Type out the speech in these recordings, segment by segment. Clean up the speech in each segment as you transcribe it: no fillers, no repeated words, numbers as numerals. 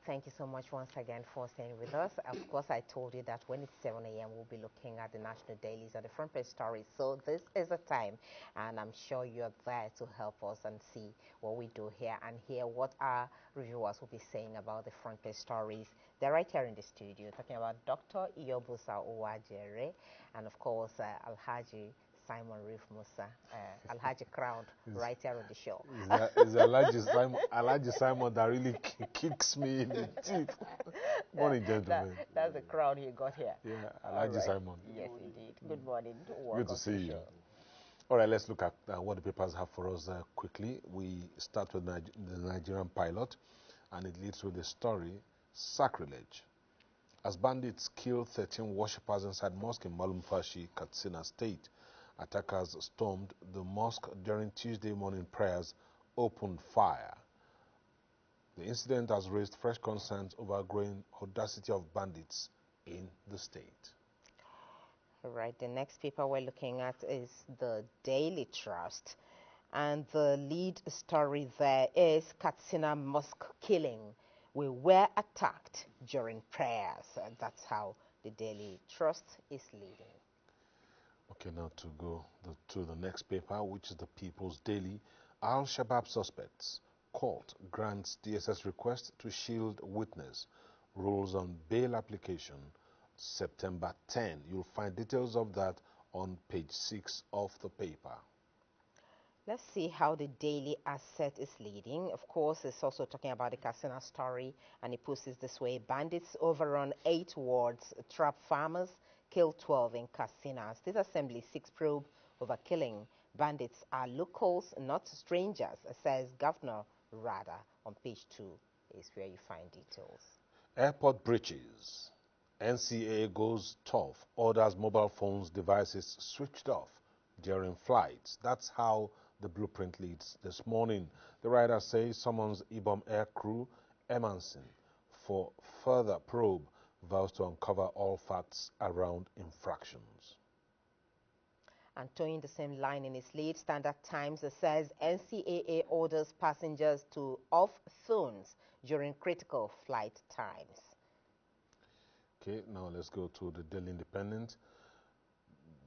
Thank you so much once again for staying with us. Of course, I told you that when it's 7 a.m., we'll be looking at the national dailies or the front page stories. So this is the time, and I'm sure you're there to help us and see what we do here and hear what our reviewers will be saying about the front page stories. They're right here in the studio talking about Dr. Iyobusa Uwajere and, of course, Alhaji Simon Reef Musa, Alhaji Crown, right here on the show. It's Alhaji Simon that really kicks me in the teeth. Morning, gentlemen. That's the crown he got here. Yeah, Alhaji right. Simon. Yes, indeed. Good morning. Good to see you. All right, let's look at what the papers have for us quickly. We start with the Nigerian pilot, and it leads with the story, Sacrilege. As bandits kill 13 worshippers inside mosque in Malumfashi, Katsina State, attackers stormed the mosque during Tuesday morning prayers, opened fire. The incident has raised fresh concerns over growing audacity of bandits in the state. All right, the next paper we're looking at is the Daily Trust. And the lead story there is Katsina Mosque killing. We were attacked during prayers. And that's how the Daily Trust is leading. Okay, now to go to the next paper, which is the People's Daily. Al-Shabaab suspects. Court grants DSS request to shield witness. Rules on bail application September 10. You'll find details of that on page 6 of the paper. Let's see how the Daily Asset is leading. Of course, it's also talking about the Katsina story, and it posts this way. Bandits overrun 8 wards, trap farmers, kill 12 in Katsina. State Assembly 6 probe over killing. Bandits are locals, not strangers, says Governor Rada. On page 2 is where you find details. Airport breaches. NCAA goes tough. Orders mobile phones devices switched off during flights. That's how the blueprint leads this morning. The writer says summons Ibom Air Crew Emanson for further probe, vows to uncover all facts around infractions. And towing the same line in its lead, Standard Times says NCAA orders passengers to off phones during critical flight times. Okay, now let's go to the Daily Independent.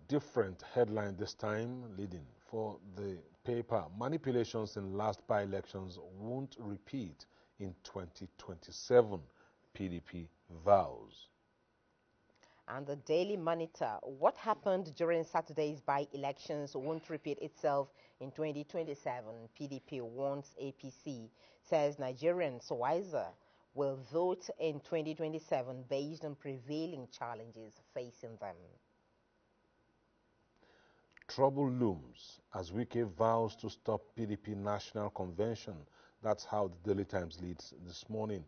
Different headline this time, leading for the paper. Manipulations in last by-elections won't repeat in 2027, PDP vows. And the Daily Monitor, what happened during Saturday's by-elections won't repeat itself in 2027. PDP warns APC, says Nigerians wiser will vote in 2027 based on prevailing challenges facing them. Trouble looms as Wike vows to stop PDP National Convention. That's how the Daily Times leads this morning.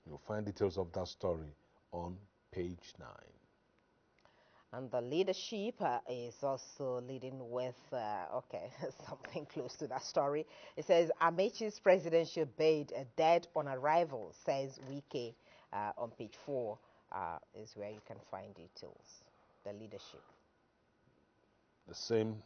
You'll find details of that story on page 9. And the leadership is also leading with, something close to that story. It says, Amechi's presidential bid dead on arrival, says Wike. On page 4 is where you can find details. The leadership. The same,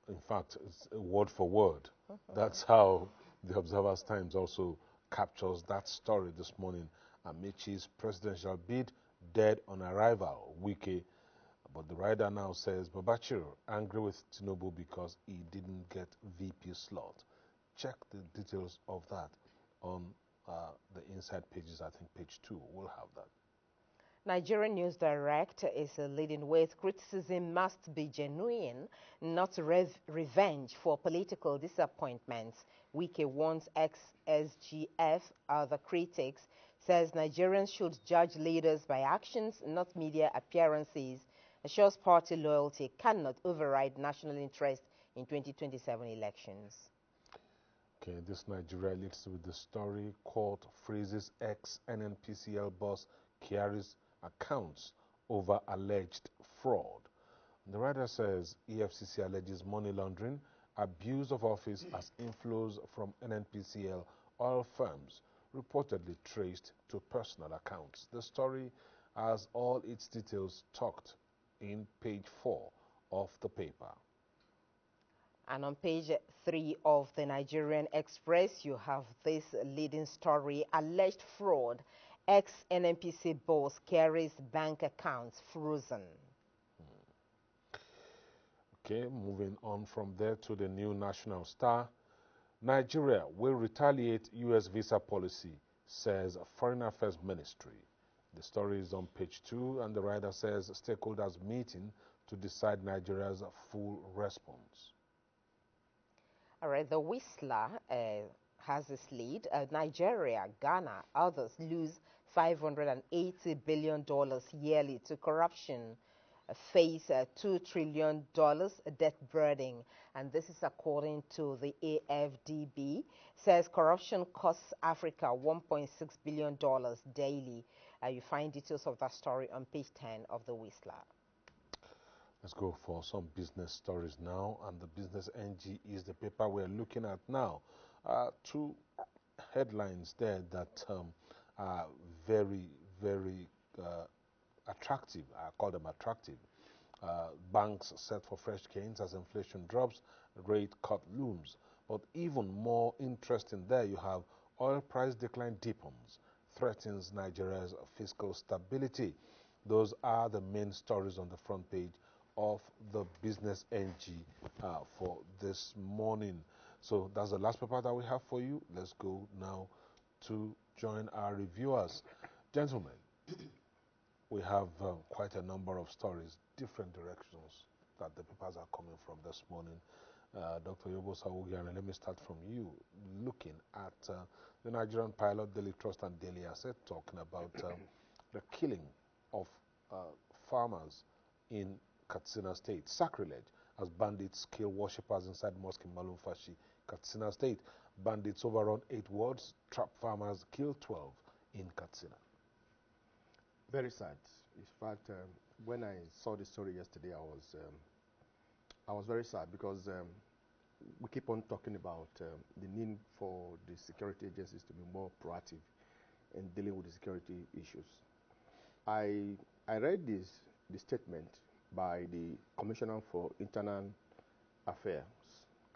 in fact, it's word for word. That's how the Observer's Times also captures that story this morning. Amechi's presidential bid dead on arrival, Wike. But the writer now says, Babachir angry with Tinubu because he didn't get VP slot. Check the details of that on the inside pages. I think page 2 will have that. Nigerian News Direct is leading with criticism must be genuine, not revenge for political disappointments. Wike warns ex-SGF, other critics, says Nigerians should judge leaders by actions, not media appearances. Assures party loyalty cannot override national interest in 2027 elections. Okay, this Nigeria leads with the story. Court freezes ex-NNPCL boss Kyari's accounts over alleged fraud. The writer says EFCC alleges money laundering, abuse of office as inflows from NNPCL oil firms reportedly traced to personal accounts. The story has all its details tucked in page 4 of the paper. And on page 3 of the Nigerian Express, you have this leading story: alleged fraud. Ex-NNPC boss carries bank accounts frozen. Okay, moving on from there to the new national star. Nigeria will retaliate U.S. visa policy, says Foreign Affairs Ministry. The story is on page 2, and the writer says stakeholders meeting to decide Nigeria's full response. All right, the Whistler has this lead. Nigeria, Ghana, others lose $580 billion yearly to corruption, face $2 trillion debt burden. And this is according to the AFDB. Says corruption costs Africa $1.6 billion daily. You find details of that story on page 10 of the Whistler. Let's go for some business stories now, and the Business NG is the paper we're looking at now. Two headlines there that are very, very attractive. I call them attractive. Banks set for fresh gains as inflation drops, rate cut looms. But even more interesting there, you have oil price decline deepens, threatens Nigeria's fiscal stability. Those are the main stories on the front page of the Business NG for this morning. So that's the last paper that we have for you. Let's go now to join our reviewers. Gentlemen, we have quite a number of stories, different directions that the papers are coming from this morning. Dr. Yobo Sawugian, let me start from you. Looking at the Nigerian pilot, Daily Trust and Daily Asset, talking about the killing of farmers in Katsina State. Sacrilege as bandits kill worshippers inside mosque in Malumfashi, Katsina State. Bandits overrun 8 wards, trap farmers, kill 12 in Katsina. Very sad. In fact, when I saw the story yesterday, I was very sad because we keep on talking about the need for the security agencies to be more proactive in dealing with the security issues. I read the statement by the Commissioner for Internal Affairs,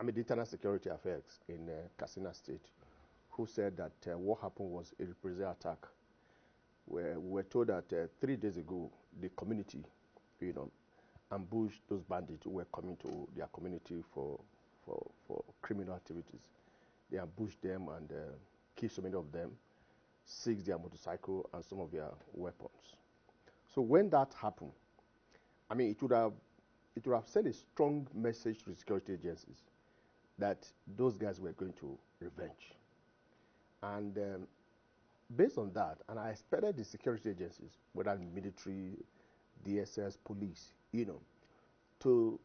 the Internal Security Affairs in Katsina State, who said that what happened was a reprisal attack. Where we were told that 3 days ago, the community, ambushed those bandits who were coming to their community for criminal activities. They ambushed them and killed so many of them, seized their motorcycle and some of their weapons. So when that happened, it would have sent a strong message to the security agencies that those guys were going to revenge. And based on that, and I expected the security agencies, whether military, DSS, police, to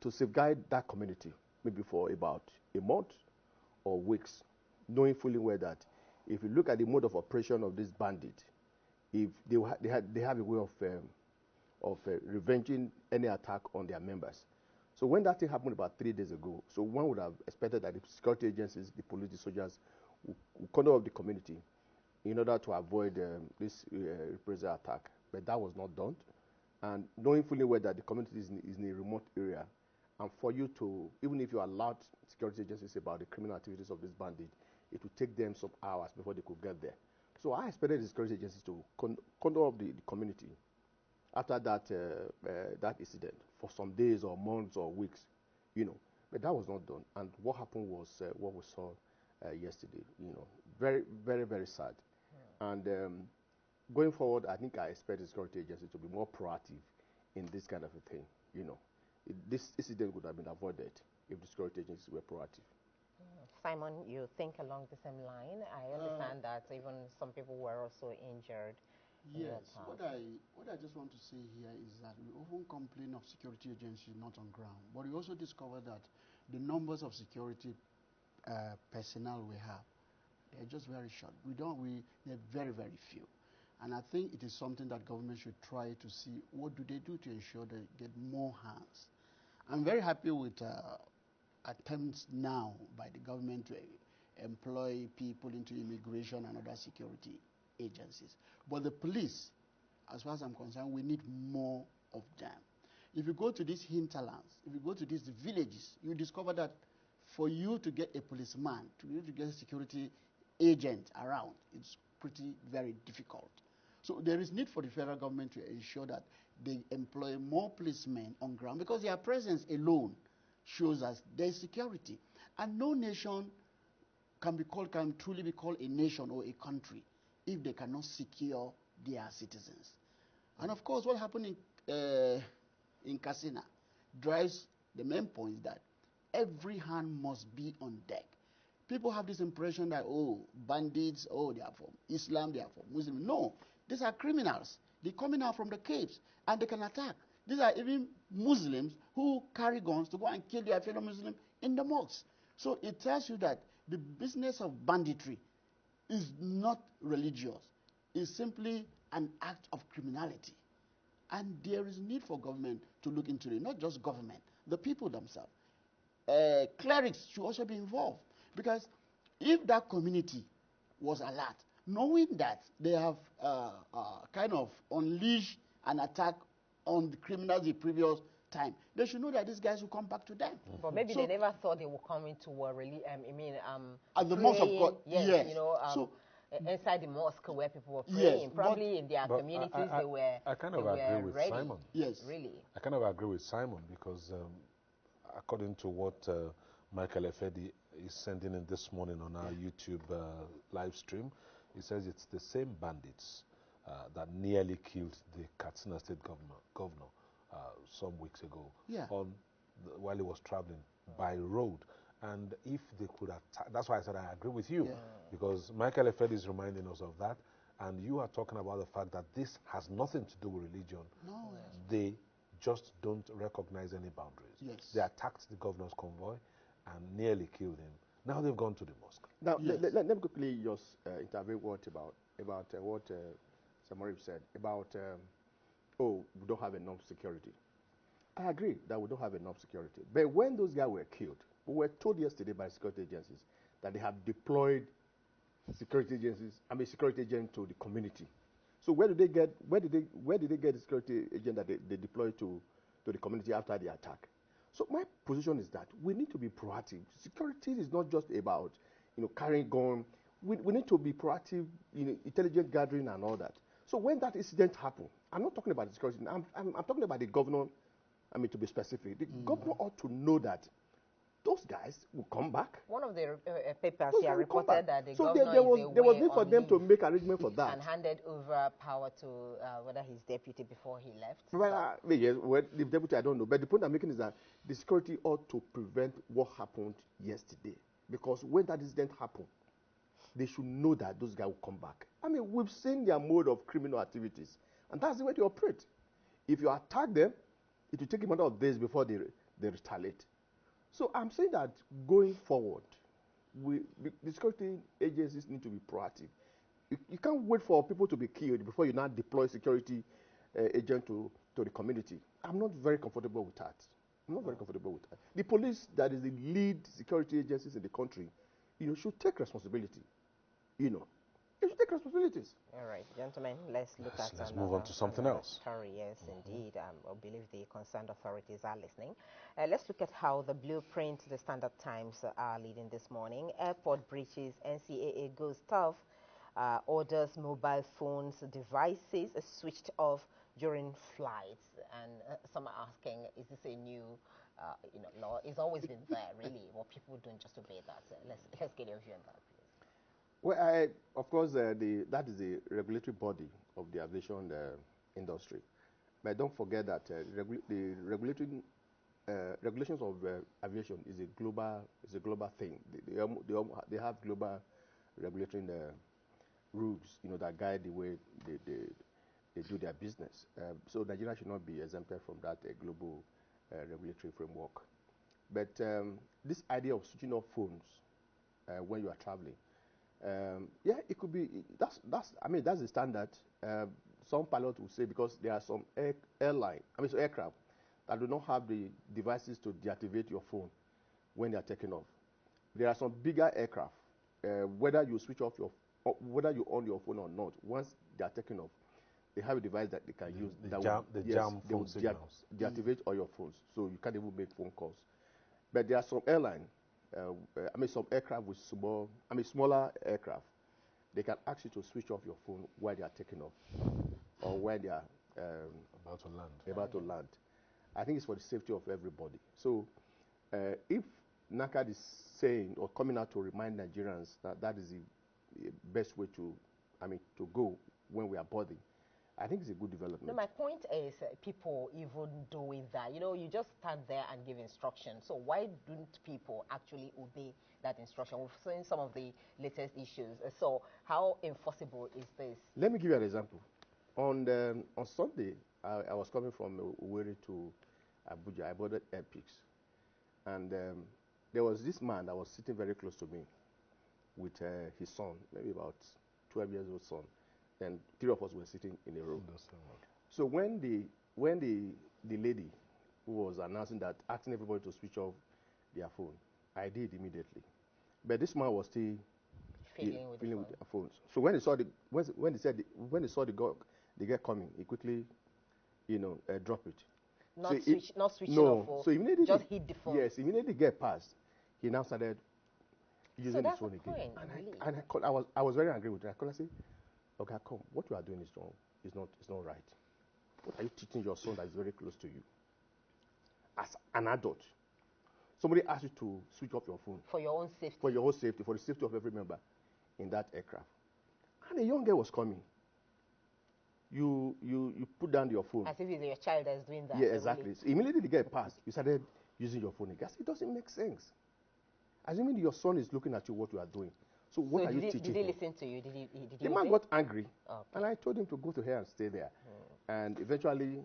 safeguard that community, maybe for about a month or weeks, knowing fully well that if you look at the mode of operation of this bandit, if they have a way of revenging any attack on their members. So when that thing happened about 3 days ago, so one would have expected that the security agencies, the police, the soldiers, would corner up the community in order to avoid this reprisal attack. But that was not done. And knowing fully well that the community is in a remote area, and for you to, even if you allowed security agencies about the criminal activities of this bandit, it would take them some hours before they could get there. So I expected the security agencies to corner up the community after that that incident for some days or months or weeks, But that was not done. And what happened was what we saw yesterday. Very, very, very sad. And going forward, I think I expect the security agency to be more proactive in this kind of a thing. This incident would have been avoided if the security agencies were proactive. Simon, you think along the same line? I understand that even some people were also injured. Yes, what I just want to say here is that we often complain of security agencies not on ground, but we also discover that the numbers of security personnel we have, they're just very short. They're very, very few. And I think it is something that government should try to see what do they do to ensure they get more hands. I'm very happy with attempts now by the government to employ people into immigration and other security agencies. But the police, as far as I'm concerned, we need more of them. If you go to these hinterlands, if you go to these villages, you discover that for you to get a policeman, to you to get a security agent around, it's pretty very difficult. So there is need for the federal government to ensure that they employ more policemen on ground, because their presence alone shows us there is security. And no nation can truly be called a nation or a country if they cannot secure their citizens. And of course, what happened in Katsina drives the main point that every hand must be on deck. People have this impression that, oh, bandits, oh, they are from Islam, they are from Muslim. No, these are criminals. They're coming out from the caves and they can attack. These are even Muslims who carry guns to go and kill their fellow Muslims in the mosques. So it tells you that the business of banditry is not religious. It's simply an act of criminality. And there is need for government to look into it, not just government, the people themselves. Clerics should also be involved, because if that community was alert, knowing that they have kind of unleashed an attack on the criminals the previous time, they should know that these guys will come back to them. But maybe they never thought they would come into a really, at the mosque of God, yes. Inside the mosque where people were praying. Yes, probably in their communities they were. I kind of agree with ready. Simon. Yes, really. I kind of agree with Simon because according to what Michael Efedi is sending in this morning on our YouTube live stream, he says it's the same bandits that nearly killed the Katsina State governor some weeks ago while he was traveling by road. And if they could attack, that's why I said I agree with you, because Michael Efedi is reminding us of that, and you are talking about the fact that this has nothing to do with religion. No. They just don't recognize any boundaries. Yes. They attacked the governor's convoy and nearly killed him. Now they've gone to the mosque. Now, let me quickly just intervene what what Samari said about, oh, we don't have enough security. I agree that we don't have enough security. But when those guys were killed, we were told yesterday by security agencies that they have deployed security agents to the community. So where did they get the security agent that they deployed to the community after the attack? So my position is that we need to be proactive. Security is not just about carrying gun. We need to be proactive, intelligent gathering and all that. So when that incident happened, I'm not talking about the security. I'm talking about the governor. To be specific, the governor ought to know that those guys will come back. One of the papers here reported that the governor there was need for them to make arrangement for that. And handed over power to whether his deputy before he left. Well, yes, the deputy, I don't know. But the point I'm making is that the security ought to prevent what happened yesterday. Because when that incident happened, they should know that those guys will come back. We've seen their mode of criminal activities. And that's the way they operate. If you attack them, it will take a matter of days before they retaliate. So I'm saying that going forward, the security agencies need to be proactive. You can't wait for people to be killed before you now deploy security agent to the community. I'm not very comfortable with that. The police, that is the lead security agencies in the country, should take responsibility. They should take responsibilities. All right, gentlemen, let's move on to something else. Story. Yes, indeed. I believe the concerned authorities are listening. Let's look at how the blueprint, the Standard Times are leading this morning. Airport breaches, NCAA goes tough, orders mobile phones devices switched off during flights. And some are asking, is this a new law? It's always been there, really. Well, people don't just obey that. So let's get your view on that, please. Well, of course, that is the regulatory body of the aviation industry. But don't forget that the regulations of aviation is a global thing. They have global regulatory rules, that guide the way they do their business. So Nigeria should not be exempted from that global regulatory framework. But this idea of switching off phones when you are traveling. It could be. That's the standard. Some pilots will say because there are some aircraft that do not have the devices to deactivate your phone when they are taking off. There are some bigger aircraft. Whether you switch off whether you on your phone or not, once they are taking off, they have a device that they can use that jam they will phone signals. deactivate all your phones, so you can't even make phone calls. But there are some airline, some aircraft with smaller aircraft. They can ask you to switch off your phone while they are taking off, or while they are about to land. I think it's for the safety of everybody. So, if NACAD is saying or coming out to remind Nigerians that that is the best way to go when we are boarding, I think it's a good development. No, my point is people even doing that. You just stand there and give instructions. So why don't people actually obey that instruction? We've seen some of the latest issues. So how enforceable is this? Let me give you an example. On Sunday, I was coming from Owerri to Abuja. I boarded Air Peaks. And there was this man that was sitting very close to me with his son, maybe about 12 years old son. And 3 of us were sitting in a row. So when the lady who was announcing that, asking everybody to switch off their phone, I did immediately. But this man was still feeling with their phones. So when he saw when he saw the girl coming, he quickly, dropped it. Not switching no, off. So immediately just hit the phone. Yes, immediately get past. He now started using his phone again. And I was very angry with him. I called and said, "Okay, come. What you are doing is wrong. It's not right. What are you teaching your son that is very close to you? As an adult, somebody asked you to switch off your phone for your own safety. For your own safety, for the safety of every member in that aircraft. And a young girl was coming. You put down your phone. As if it's your child that's doing that. Yeah, exactly. Really. So immediately the girl passed. You started using your phone again. It doesn't make sense. Assuming your son is looking at you, what you are doing. So what are you teaching him? Did he listen to you? Did he the man got angry, and I told him to go to her and stay there. And eventually,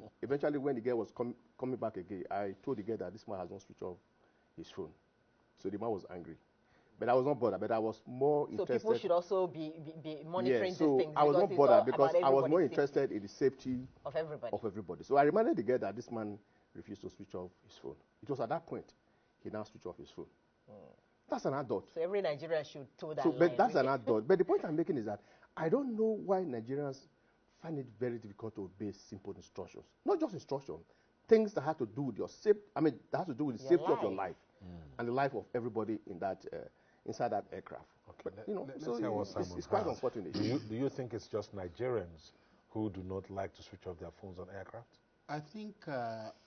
when the girl was coming back again, I told the girl that this man has not switched off his phone. So the man was angry. But I was not bothered, but I was more interested. So people should also be monitoring these things. I was not bothered because I was more interested in the safety of everybody. So I reminded the girl that this man refused to switch off his phone. It was at that point he now switched off his phone. That's an adult. So every Nigerian should toe that line. But that's an adult. But the point I'm making is that I don't know why Nigerians find it very difficult to obey simple instructions. Not just instructions, things that have to do with your safety. That has to do with the safety of your life and the life of everybody in that inside that aircraft. Okay. But, it's quite unfortunate. Do you think it's just Nigerians who do not like to switch off their phones on aircraft? I think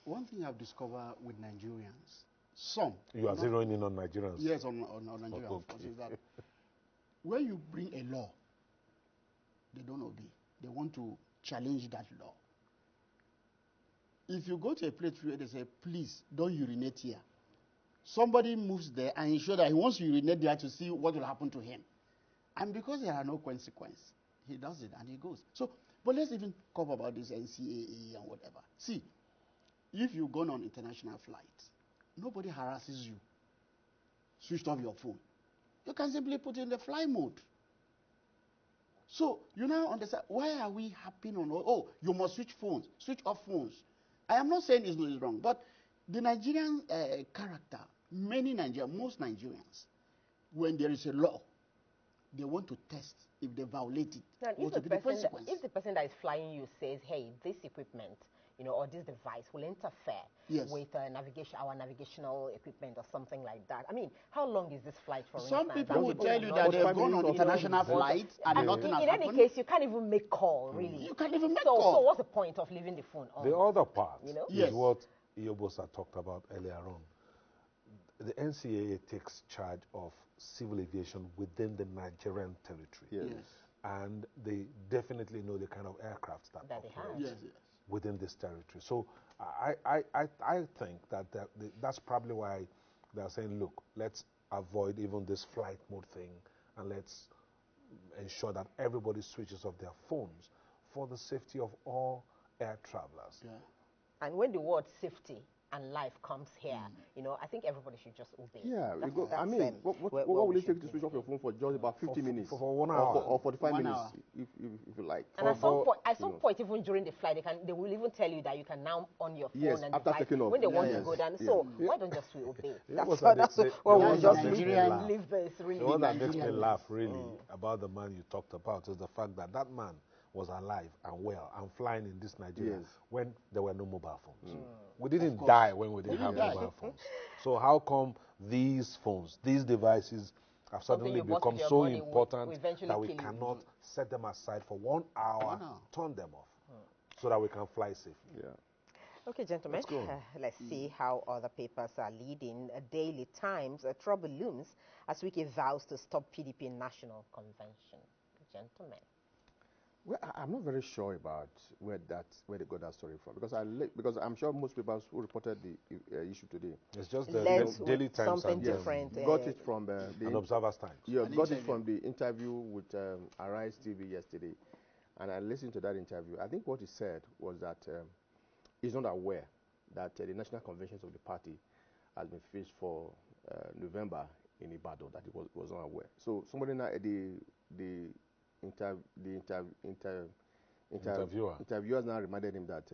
one thing I've discovered with Nigerians, some. You are zeroing in on Nigerians? Yes, on Nigerians. Okay. Is that when you bring a law, they don't obey. They want to challenge that law. If you go to a place where they say, please, don't urinate here, somebody moves there and ensure that he wants to urinate there to see what will happen to him. And because there are no consequences, he does it and he goes. So, but let's even talk about this NCAA and whatever. See, if you go on international flights, nobody harasses you. Switch off your phone. You can simply put in the fly mode. So you now understand why are we harping on, you must switch off phones. I am not saying it's wrong, but the Nigerian character, most Nigerians, when there is a law, they want to test if they violate it. Now, if the person that is flying you says, hey, this equipment, or this device will interfere with our navigational equipment or something like that. I mean, how long is this flight for? Some people will tell you that they've gone on international flights and nothing has happened. In any case, you can't even make call, really. You can't even make call. So what's the point of leaving the phone on? The other part is what Iyobosa talked about earlier on. The NCAA takes charge of civil aviation within the Nigerian territory. Yes. And they definitely know the kind of aircraft that operate within this territory. So I think that that's probably why they're saying, look, let's avoid even this flight mode thing and let's ensure that everybody switches off their phones for the safety of all air travelers. Yeah. And when the word safety and life comes here, I think everybody should just obey. Yeah, what will it take to switch off your phone for just about 50 minutes? For 1 hour. Or 45 minutes, if you like. And at some point, even during the flight, they will even tell you that you can now on your phone and after taking off. When they want to go down. So why don't just we obey? That's what we just leave this, really. The one that makes me laugh, really, about the man you talked about is the fact that man was alive and well and flying in this Nigeria Yes. when there were no mobile phones. We didn't course. die when we didn't We have didn't die. mobile phones. So how come these phones, these devices have Something suddenly you bought become with your so money will important eventually that we kill you. cannot set them aside for 1 hour, 1 hour. turn them off, so that we can fly safely? Yeah. Okay, gentlemen, let's see how other papers are leading. Daily Times, trouble looms as Wike vows to stop PDP national convention. Gentlemen. Well, I'm not very sure about where they got that story from, because I'm sure most people who reported the issue today It's just the Let's Daily with Times something and different. got it from and Observer's Times. yeah, An got it interview. from the interview with Arise TV yesterday, and I listened to that interview. I think what he said was that he's not aware that the national conventions of the party has been fixed for November in Ibadan. That he was not aware. So somebody now interviewers now reminded him that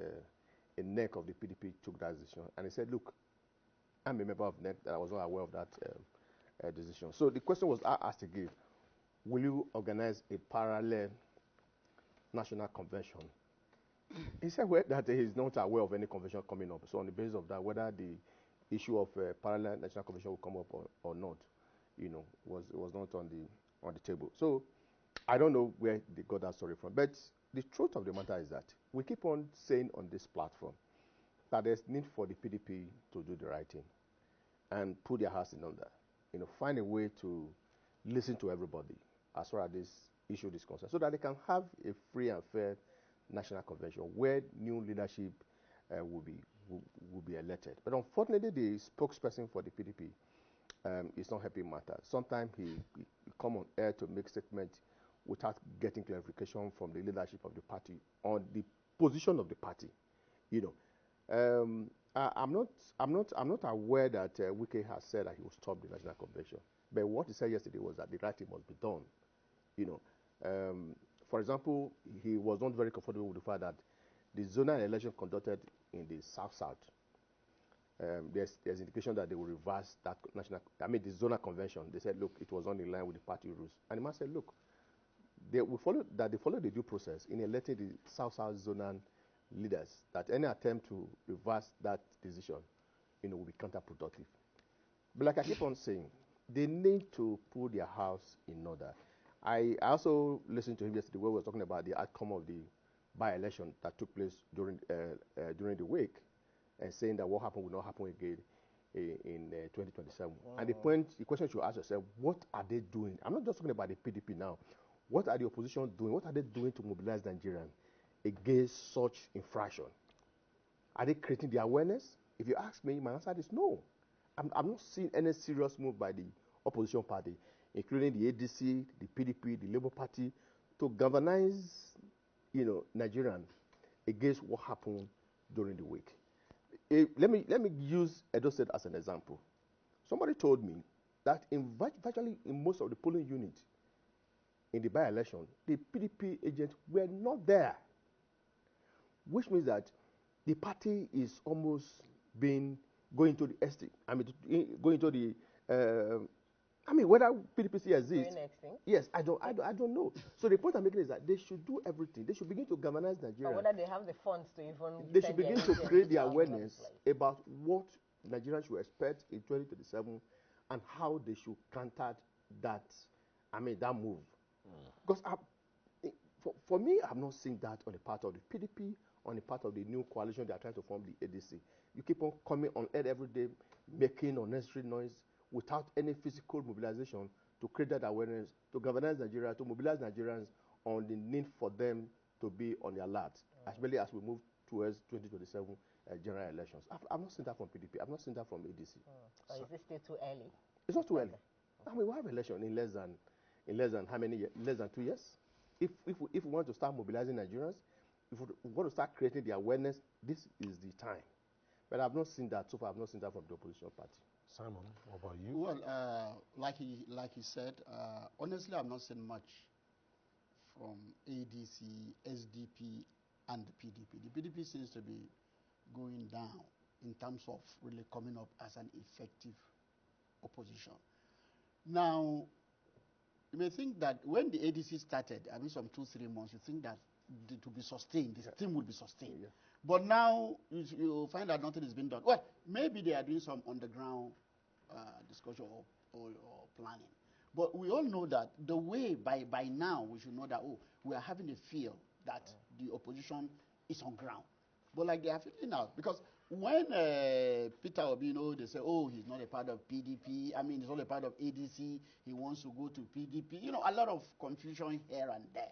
a NEC of the PDP took that decision, and he said, "Look, I'm a member of NEC that I was not aware of that decision." So the question was asked again: will you organize a parallel national convention? He said that he is not aware of any convention coming up. So on the basis of that, whether the issue of parallel national convention will come up or not, was not on the table. So I don't know where they got that story from. But the truth of the matter is that we keep on saying on this platform that there's need for the PDP to do the right thing and put their house in order. Find a way to listen to everybody as far as this issue is concerned, so that they can have a free and fair national convention where new leadership will be elected. But unfortunately, the spokesperson for the PDP is not helping matters. Sometimes he come on air to make statements without getting clarification from the leadership of the party on the position of the party. I'm not aware that Wike has said that he will stop the national convention. But what he said yesterday was that the right thing must be done. For example, he was not very comfortable with the fact that the zonal election conducted in the South, there's indication that they will reverse that the zonal convention. They said, look, it was not in line with the party rules. And the man said, look, they followed the due process in electing the South zonal leaders, that any attempt to reverse that decision, will be counterproductive. But like I keep on saying, they need to put their house in order. I also listened to him yesterday where we were talking about the outcome of the by-election that took place during the week, and saying that what happened will not happen again in 2027. And the question you ask yourself, what are they doing? I'm not just talking about the PDP now. What are the opposition doing? What are they doing to mobilize Nigerians against such infraction? Are they creating the awareness? If you ask me, my answer is no. I'm not seeing any serious move by the opposition party, including the ADC, the PDP, the Labour Party, to galvanize, Nigerians against what happened during the week. Let me use Edo State as an example. Somebody told me that virtually in most of the polling units in the by-election, the PDP agents were not there, which means that the party is almost going to the estate. Going to the. Whether PDP still exists. Yes, I don't know. So the point I'm making is that they should do everything. They should begin to galvanize Nigeria. Or whether they have the funds to even. They should begin to create the awareness about what Nigerians should expect in 2027 and how they should counter that. That move. Because for me, I'm not seeing that on the part of the PDP, on the part of the new coalition they are trying to form, the ADC. You keep on coming on air every day, making unnecessary noise without any physical mobilization to create that awareness, to galvanize Nigeria, to mobilize Nigerians on the need for them to be on the alert, especially as we move towards 2027 general elections. I've not seen that from PDP. I've not seen that from ADC. So is it still too early? It's not too early. We have election in less than how many years? Less than 2 years. If we want to start mobilizing Nigerians, if we want to start creating the awareness, this is the time. But I've not seen that so far. I've not seen that from the opposition party. Simon, what about you? Well, like he said, honestly, I've not seen much from ADC, SDP, and the PDP. The PDP seems to be going down in terms of really coming up as an effective opposition. Now, you may think that when the ADC started, some 2-3 months, you think that to be sustained. The steam will be sustained. Yeah. But now you find that nothing is being done. Well, maybe they are doing some underground discussion or planning. But we all know that the way by now we should know that we are having a feel that the opposition is on ground. But like they are feeling now because when Peter Obi, they say, he's not a part of PDP. I mean, he's not a part of ADC. He wants to go to PDP. A lot of confusion here and there.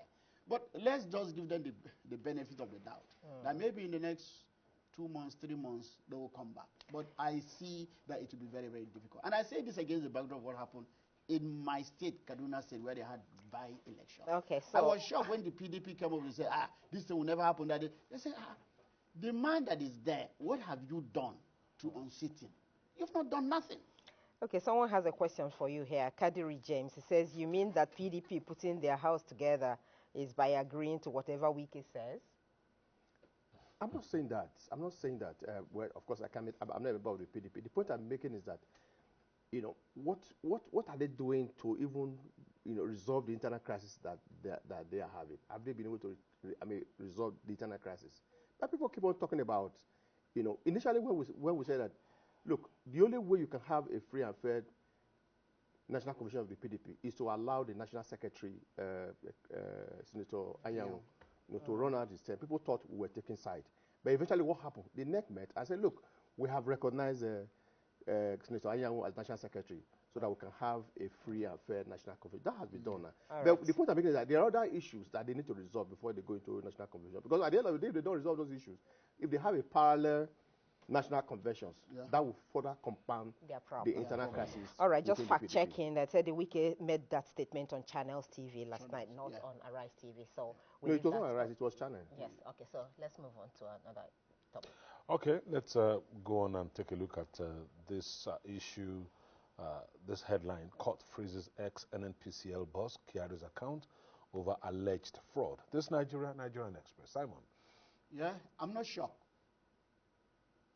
But let's just give them the benefit of the doubt. That maybe in the next 2 months, 3 months, they will come back. But I see that it will be very, very difficult. And I say this against the backdrop of what happened in my state, Kaduna State, where they had by-election. Okay, so I was shocked when the PDP came up and said, this thing will never happen. They said, the man that is there, what have you done to unseat him? You've not done nothing. Okay, someone has a question for you here. Kadiri James, he says, you mean that PDP putting their house together is by agreeing to whatever Wiki says? I'm not saying that. Well, of course, I'm not about the PDP. The point I'm making is that, what are they doing to even, resolve the internal crisis that they are having? Have they been able to, resolve the internal crisis? But people keep on talking about, initially when we said that, look, the only way you can have a free and fair National Convention of the PDP is to allow the National Secretary, Senator Anyanwu, to run out his term. People thought we were taking side. But eventually what happened? The NEC met and said, look, we have recognized Senator Anyanwu as National Secretary so that we can have a free and fair National Convention. That has been done now. The point I'm making is that there are other issues that they need to resolve before they go into a National Convention. Because at the end of the day, if they don't resolve those issues, if they have a parallel national conventions, that will further compound the internal crisis. All right, just fact-checking. That said the Wiki made that statement on Channels TV last night, not on Arise TV. So no, it was not Arise, it was Channel. Yes, okay, so let's move on to another topic. Okay, let's go on and take a look at this issue, this headline: Court freezes ex-NNPCL boss Kiaru's account over alleged fraud. This Nigerian Express. Simon. Yeah, I'm not shocked.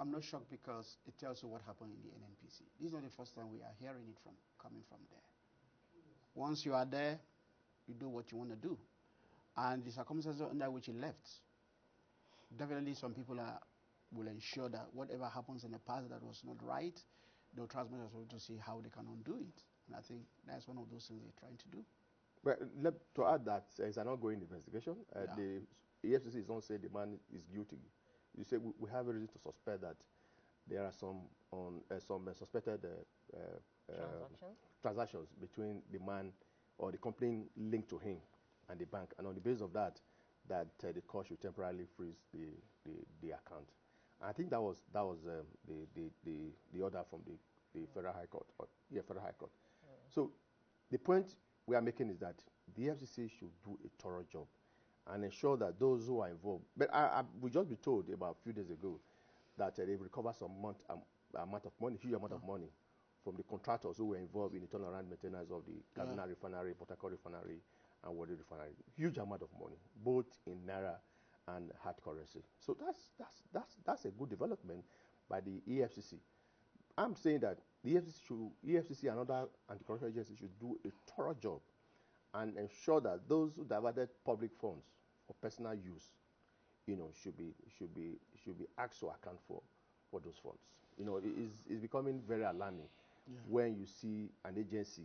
I'm not shocked because it tells you what happened in the NNPC. This is not the first time we are hearing it coming from there. Once you are there, you do what you want to do. And the circumstances under which he left, definitely some people will ensure that whatever happens in the past that was not right, they'll try as much as possible to see how they can undo it. And I think that's one of those things they're trying to do. But to add that, it's an ongoing investigation. The EFCC is not saying the man is guilty. You say we have a reason to suspect that there are some suspected transactions between the man or the company linked to him and the bank, and on the basis of that, the court should temporarily freeze the account. And I think that was the order from the Federal High Court. Federal High Court. So the point we are making is that the FCC should do a thorough job and ensure that those who are involved. But we just be told about a few days ago that they've recovered some amount of money, huge amount of money, from the contractors who were involved in the turnaround maintenance of the Kaduna Refinery, Port Harcourt Refinery, and Warri Refinery. Huge amount of money, both in naira and hard currency. So that's a good development by the EFCC. I'm saying that the EFCC and other anti-corruption agencies should do a thorough job and ensure that those who diverted public funds for personal use, should be asked to account for those funds. It's becoming very alarming when you see an agency,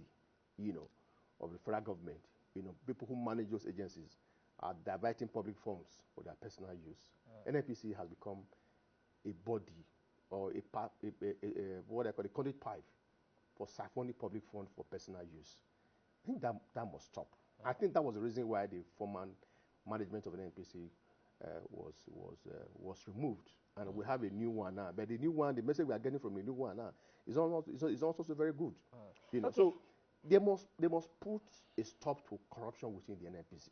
of the federal government, people who manage those agencies are diverting public funds for their personal use. NNPC has become a body or what I call a conduit pipe for siphoning public funds for personal use. I think that must stop. I think that was the reason why the former management of the NPC was removed, and we have a new one now. But the new one, the message we are getting from the new one now is also very good. So they must put a stop to corruption within the NPC.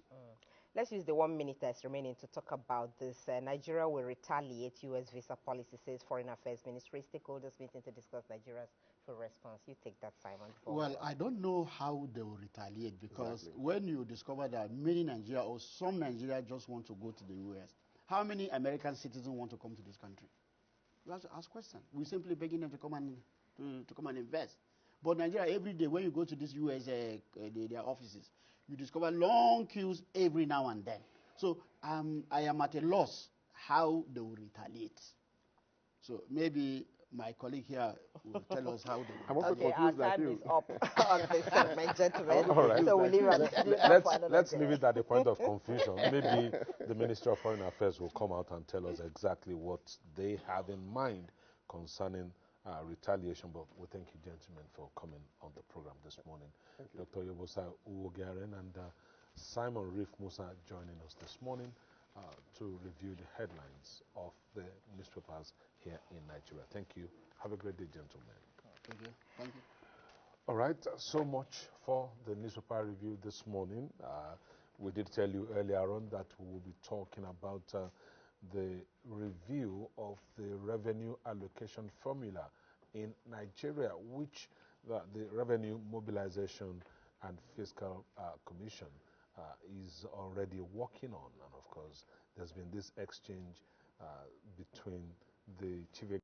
Let's use the 1 minute that's remaining to talk about this. Nigeria will retaliate U.S. visa policy, says Foreign Affairs Ministry. Stakeholders meeting to discuss Nigeria's full response. You take that, Simon. Well, I don't know how they will retaliate because when you discover that many Nigeria or some Nigeria just want to go to the U.S., how many American citizens want to come to this country? You have to ask questions. We're simply begging them to come and invest. But Nigeria, every day when you go to this U.S. Their offices, you discover long queues every now and then. So I am at a loss how they will retaliate. So maybe my colleague here will tell us how they I'm will also retaliate. Okay, our confused like time you. is up on this segment, gentlemen. All right. So we'll leave that for another Let's day. leave it at the point of confusion. Maybe the Ministry of Foreign Affairs will come out and tell us exactly what they have in mind concerning retaliation. But we thank you, gentlemen, for coming on the program this morning. Dr. Yobosa Uwogaren and Simon Reef Musa joining us this morning to review the headlines of the newspapers here in Nigeria. Thank you. Have a great day, gentlemen. Thank you. Thank you. All right, so much for the newspaper review this morning. We did tell you earlier on that we will be talking about the review of the revenue allocation formula in Nigeria, which the Revenue Mobilization and Fiscal Commission is already working on. And of course, there's been this exchange between the chief